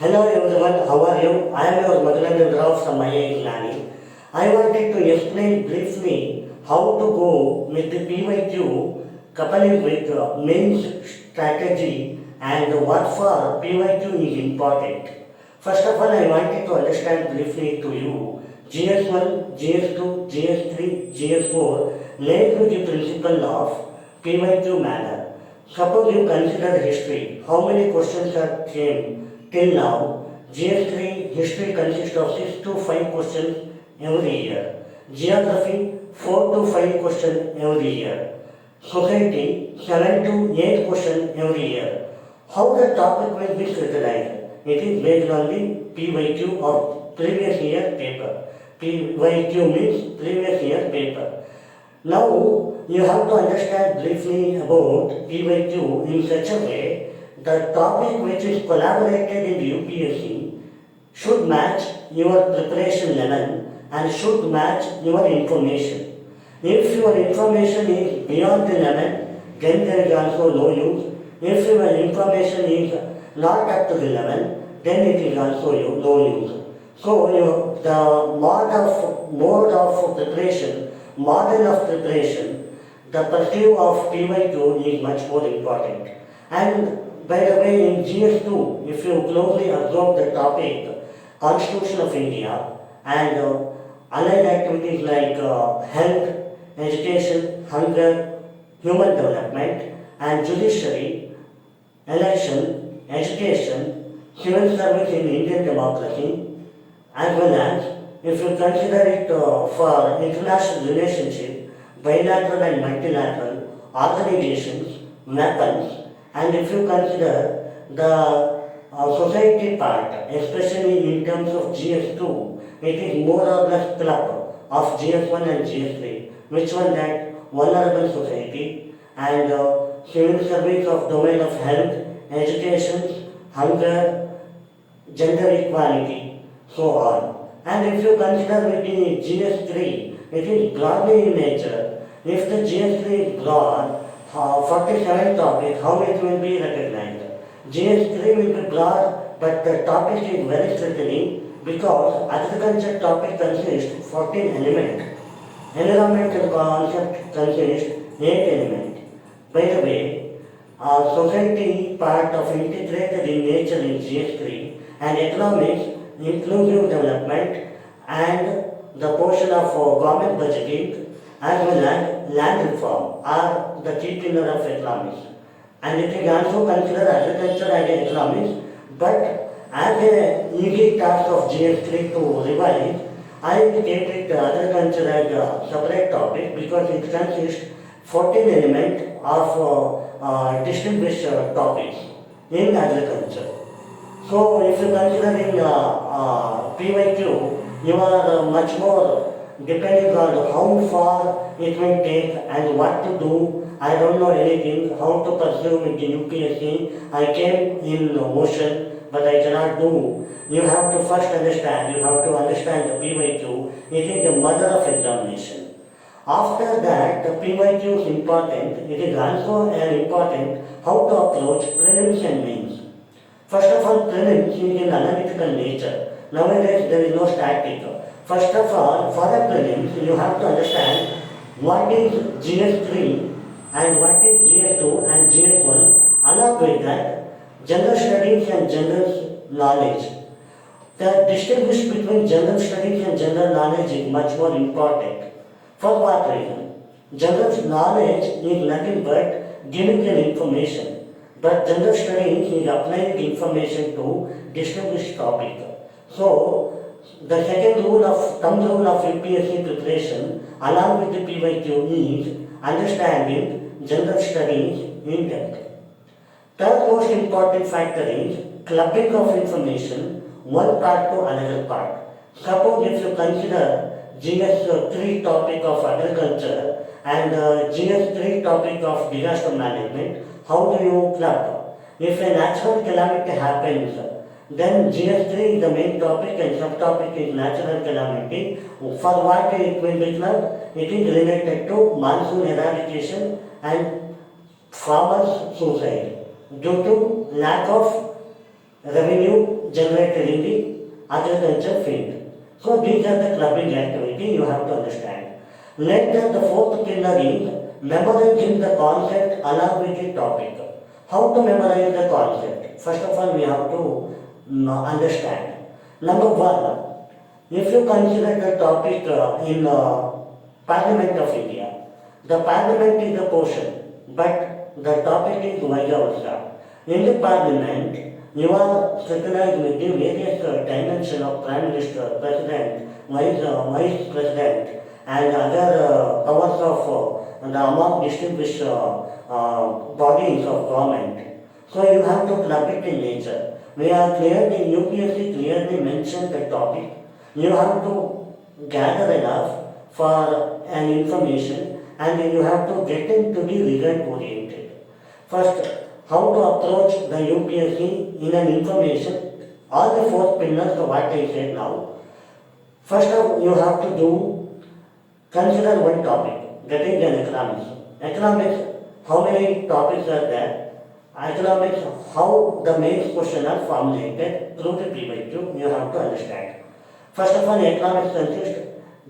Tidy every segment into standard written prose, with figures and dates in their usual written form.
Hello everyone, how are you? I am your Madhuranjan Rao from IIT Nani. I wanted to explain briefly how to go with the PYQ coupling with mains strategy and what for PYQ is important. First of all, I wanted to understand briefly to you GS1, GS2, GS3, GS4 laid with the principle of PYQ manner. Suppose you consider history. How many questions are came till now? GS3 history consists of 6 to 5 questions every year. Geography 4 to 5 questions every year. Society 7 to 8 questions every year. How the topic will be scrutinized? It is based on the PYQ of previous year paper. PYQ means previous year paper. Now you have to understand briefly about PYQ in such a way the topic which is collaborated in UPSC should match your preparation level and should match your information. If your information is beyond the level, then there is also no use. If your information is not up to the level, then it is also no use. So the mode of preparation, model of preparation, the pursuit of PYQ is much more important. And by the way, in GS2, if you closely observe the topic, Constitution of India and allied activities like health, education, hunger, human development, and judiciary, election, education, civil service in Indian democracy, as well as if you consider it for international relationship, bilateral and multilateral organizations, weapons, and if you consider the society part, especially in terms of GS2, it is more or less club of GS1 and GS3, which one that vulnerable society and civil service of domain of health, education, hunger, gender equality, so on. And if you consider with the GS3, it is broadly in nature. If the GS3 is broad, 47 topic, how it will be recognized? GS3 will be broad, but the topic is very threatening because agriculture topic consists 14 elements. Environmental concept consists 8 elements. By the way, society part of integrated in nature in GS3 and economics, inclusive development and the portion of government budgeting as well as land reform are the key pillar of economics. And it is also considered agriculture and economics, but as a easy task of GS3 to revise, I indicated agriculture as a separate topic because it consists 14 elements of distinguished topics in agriculture. So if you consider in PYQ, you are much more depending on how far it will take and what to do. I don't know anything, how to pursue with the UPSC. I came in motion, but I cannot do. You have to first understand, you have to understand the PYQ. It is the mother of examination. After that, the PYQ is important. It is also important how to approach prelims and mains. First of all, prelims is in analytical nature. Nowadays, there is no static. First of all, for the prelims, you have to understand what is GS3 and what is GS2 and GS1. Along with that, general studies and general knowledge. The distinguish between general studies and general knowledge is much more important. For what reason? General knowledge is nothing but giving an information, but general studies is applying information to distinguished topic. So, the second thumb rule of UPSC preparation along with the PYQ is understanding general studies in depth. Third most important factor is clubbing of information one part to another part. Suppose if you consider GS3 topic of agriculture and GS3 topic of disaster management, how do you club? If a natural calamity happens, then GS3 is the main topic and subtopic is natural calamity. For what it will be clubbed? It is related to monsoon eradication and farmers' suicide due to lack of revenue generated in the agriculture field. So these are the clubbing activity you have to understand. Later, the fourth pillar is memorizing the concept along with the topic. How to memorize the concept? First of all, we have to understand. Number one, if you consider the topic in Parliament of India, the Parliament is the portion, but the topic is vice versa. In the Parliament, you are scrutinized with the various dimensions of Prime Minister, President, Vice President, and other powers of the among distinguished bodies of government. So you have to club it in nature. We are clearly, UPSC clearly mentioned the topic. You have to gather enough for an information, and then you have to get into the result oriented. First, how to approach the UPSC in an information, all the four pillars of what I said now. First of you have to consider one topic, that is an economics. Economics, how many topics are there? Economics, how the main question are formulated through the PYQ, you have to understand. First of all, economics consists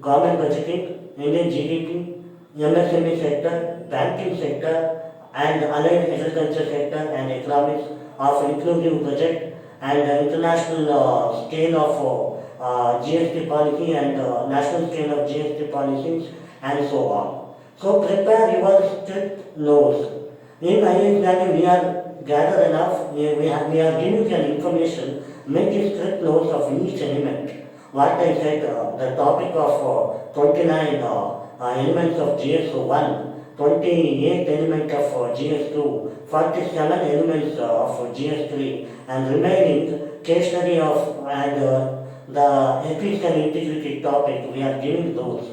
government budgeting, Indian GDP, MSME sector, banking sector, and allied agriculture sector and economics of inclusive budget and international scale of GST policy and national scale of GST policies and so on. So prepare your strict notes. In IIT we are gather enough, we are giving you an information, make a strict notes of each element. What I said, the topic of 29 elements of GS1, 28 elements of GS2, 47 elements of GS3, and remaining case study of and the ethics and integrity topic, we are giving those.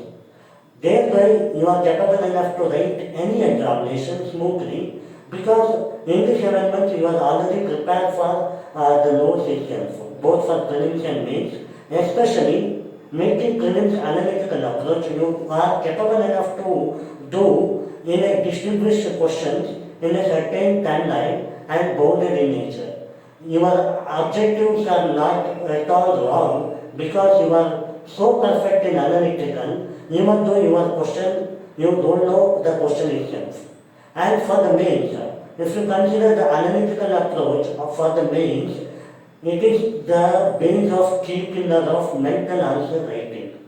Thereby, you are capable enough to write any examination smoothly, because in this amendment you are already prepared for the notes itself, both for prelims and mains, especially making prelims analytical approach. You are capable enough to do in a distinguished questions in a certain timeline and bounded in nature. Your objectives are not at all wrong, because you are so perfect in analytical, even though your question, you don't know the question itself. And for the mains, if you consider the analytical approach for the mains, it is the base of key pillar of mental answer writing.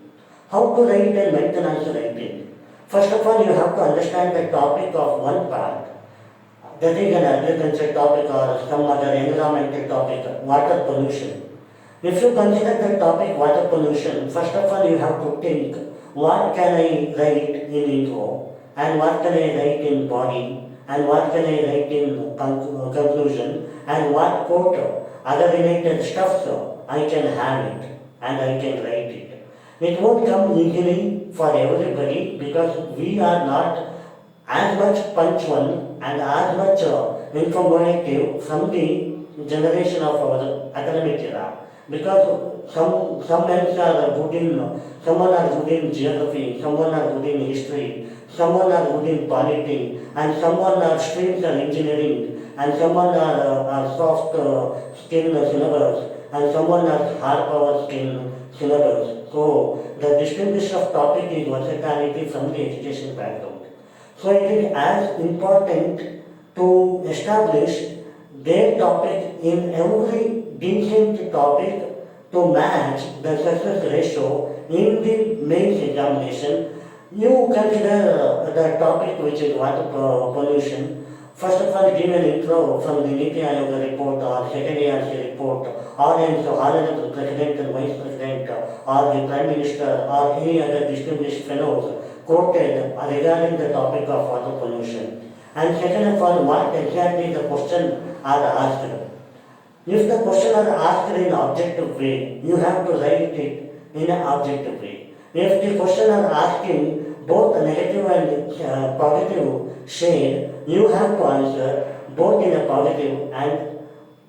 How to write a mental answer writing? First of all, you have to understand the topic of one part. That is an agriculture topic or some other environmental topic, water pollution. If you consider the topic water pollution, first of all you have to think, what can I write in intro, and what can I write in body, and what can I write in conclusion, and what quote, other related stuff, so I can have it and I can write it. It won't come easily for everybody, because we are not as much punctual and as much informative from the generation of our academic era. Because some men are good in, someone are good in geography, someone are good in history, someone are good in polity, and someone are streams are engineering, and someone are soft skill syllabus, and someone are hard power skill syllabus. So the distinguish of topic is versatility from the education background. So it is as important to establish their topic in every decent topic to match the success ratio in the mains examination. You consider the topic which is water pollution. First of all, give an intro from the Niti Ayoga report or second ARC report, or in the Honorable President and Vice President or the Prime Minister or any other distinguished fellows quoted regarding the topic of water pollution. And second of all, what exactly the question are asked. If the question are asked in an objective way, you have to write it in an objective way. If the question are asking both negative and positive shade, you have to answer both in a positive and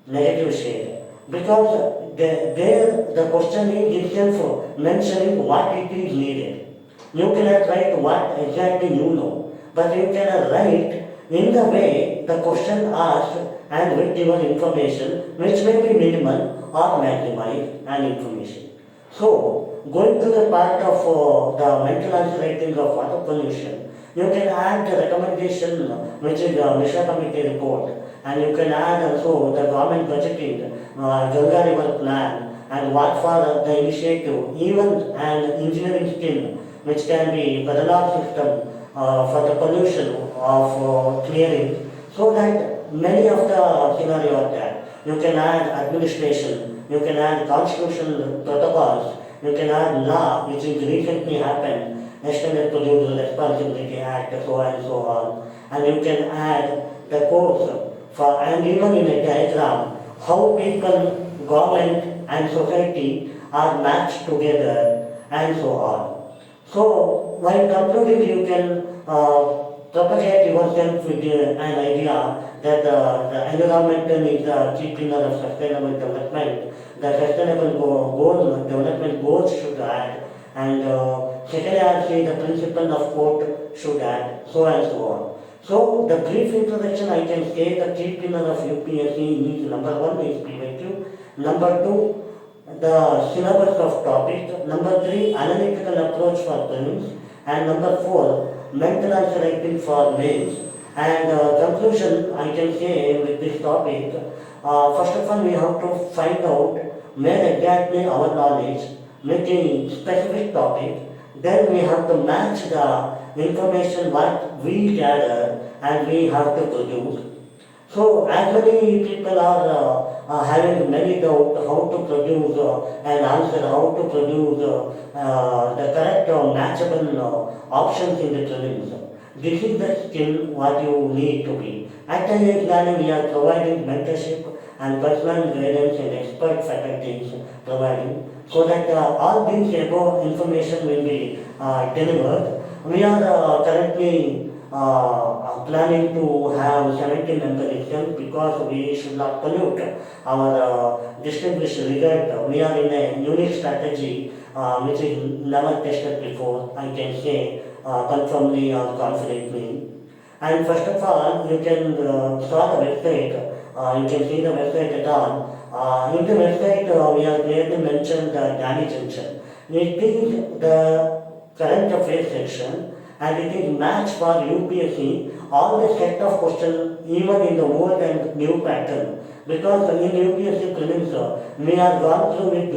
negative shade. Because there the question is itself mentioning what it is needed. You cannot write what exactly you know, but you can write in the way the question asked and with your information, which may be minimal or maximize an information. So, going to the part of the mental answer writing of water pollution, you can add the recommendation which is the Mishra Committee report, and you can add also the government budgeting, Ganga River plan, and what for the initiative, even an engineering skill which can be the radar system for the pollution of clearing, so that many of the scenario are there. You can add administration, you can add constitutional protocols, you can add law, which is recently happened, National Producer Responsibility Act, so and so on. And you can add the course for, and even in a diagram, how people, government and society are matched together and so on. So, while concluding, you can propagate yourself with an idea that the environment is the key pillar of sustainable development. The sustainable development goals should add, and secondly, I say the principle of quote should add, so and so on. So, the brief introduction, I can say the key pillar of UPSC is number 1 is PYQ, number 2 the syllabus of topic, number 3 analytical approach for prelims, and number 4 mental answer writing for mains. And conclusion, I can say with this topic, first of all we have to find out where exactly our knowledge with a specific topic, then we have to match the information what we gather and we have to produce. So as many people are having many doubts how to produce an answer, how to produce the correct matchable options in the prelims. This is the skill what you need to be. At IIS Learning, we are providing mentorship and personal guidance and expert faculties providing, so that all these above information will be delivered. We are currently planning to have 70 members itself, because we should not pollute our distinguished result. We are in a unique strategy which is never tested before, I can say confirmly or confidently. And first of all, you can saw the website, you can see the website at all. In the website, we have clearly mentioned the Gandhi Junction. It is the current affairs section, and it is matched for UPSC all the set of questions, even in the old and new pattern. Because in UPSC prelims, we are gone through with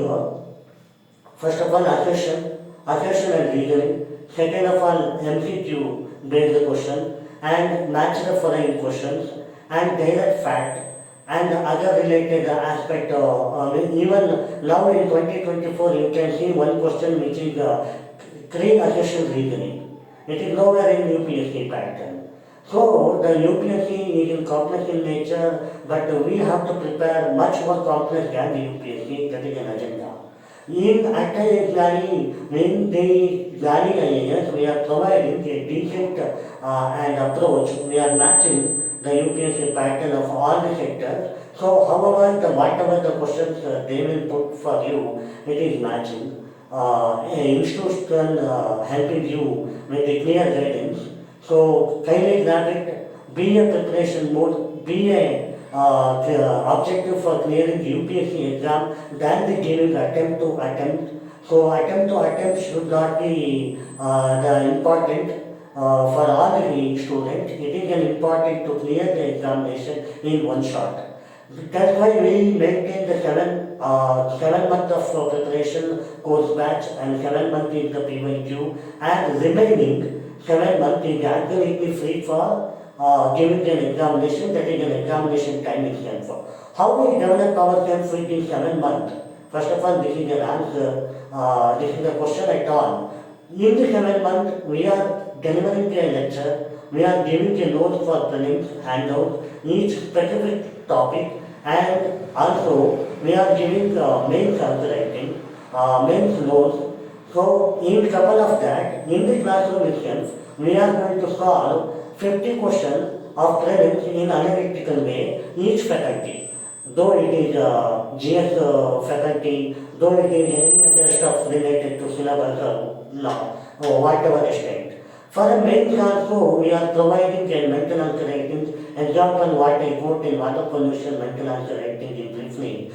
first of all assertion and reasoning, second of all MCQ based question, and natural following questions, and direct fact, and other related aspect. Even now in 2024, you can see one question which is assertion reasoning. It is nowhere in UPSC pattern. So the UPSC is complex in nature, but we have to prepare much more complex than the UPSC. That is an agenda. In IIS Learning, in the Learning IAS, we are providing a decent and approach. We are matching the UPSC pattern of all the sectors. So, however, whatever the questions they will put for you, it is matching. Institution helping you with the clear guidance. So, kindly grab it, be a preparation mode, be a objective for clearing the UPSC exam than the giving attempt to attempt. So attempt to attempt should not be the important for all the students. It is an important to clear the examination in one shot. That's why we maintain the 7 months of preparation course batch, and 7 months is the PYQ, and remaining 7 months is absolutely free for giving an examination, that is an examination time itself. How we develop ourselves within 7 months? First of all, this is an answer, this is a question at all. In the 7 months, we are delivering a lecture, we are giving a note for prelims, handout, each specific topic, and also we are giving mains answer writing, mains notes. So, in couple of that, in the classroom itself, we are going to solve 50 questions of prelims in analytical way, each faculty. Though it is GS faculty, though it is any other stuff related to syllabus or law, or whatever extent. For the mains also, we are providing a mental answer writing. Example, what I quote in water pollution mental answer writing in briefly.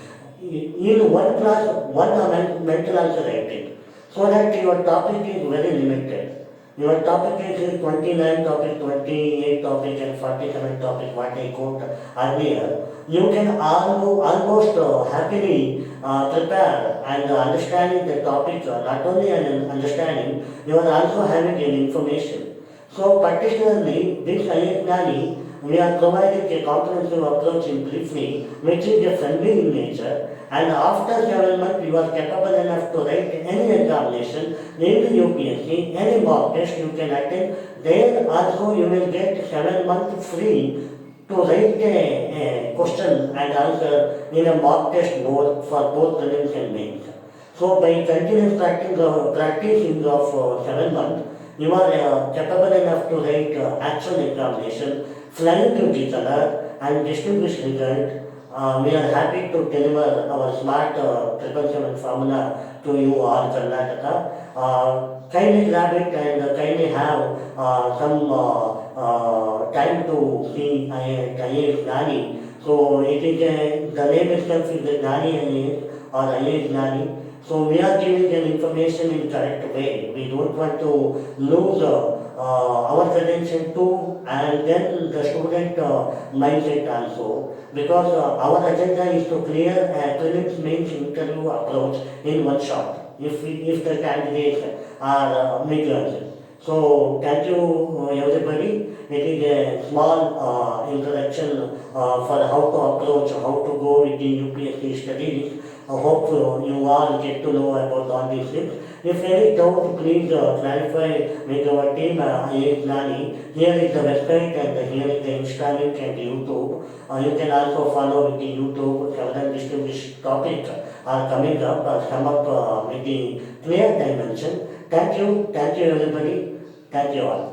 in one class, one mental also writing, so that your topic is very limited. Your topic is 29 topic, 28 topic and 47 topic, what I quote earlier. You can almost happily prepare and understanding the topic, not only an understanding, you are also having an information. So particularly this ISNANI, we are providing a comprehensive approach in briefly, which is a friendly in nature, and after 7 months you are capable enough to write any examination in the UPSC, any mock test you can attend. There also you will get 7 months free to write a question and answer in a mock test mode for both prelims and mains. So by continuous practicing of 7 months, you are capable enough to write actual examination, flying to the color and distinguished result. We are happy to deliver our smart 777 formula to you all Karnataka. Kindly grab it and kindly have some time to see IAS Nani. So it is the name itself is the Nani IAS or IAS Nani. So we are giving an information in correct way. We don't want to lose our credential too, and then the student mindset also, because our agenda is to clear a prelims mains interview approach in one shot if the candidates are migrants. So thank you everybody. It is a small introduction for how to approach, how to go with the UPSC studies. I hope you all get to know about all these things. If any doubt, please clarify with our team, IAS Nani. Here is the website and here is the Insta link and YouTube. You can also follow with the YouTube. Several distinguished topics are coming up, come up with the clear dimension. Thank you everybody. Thank you all.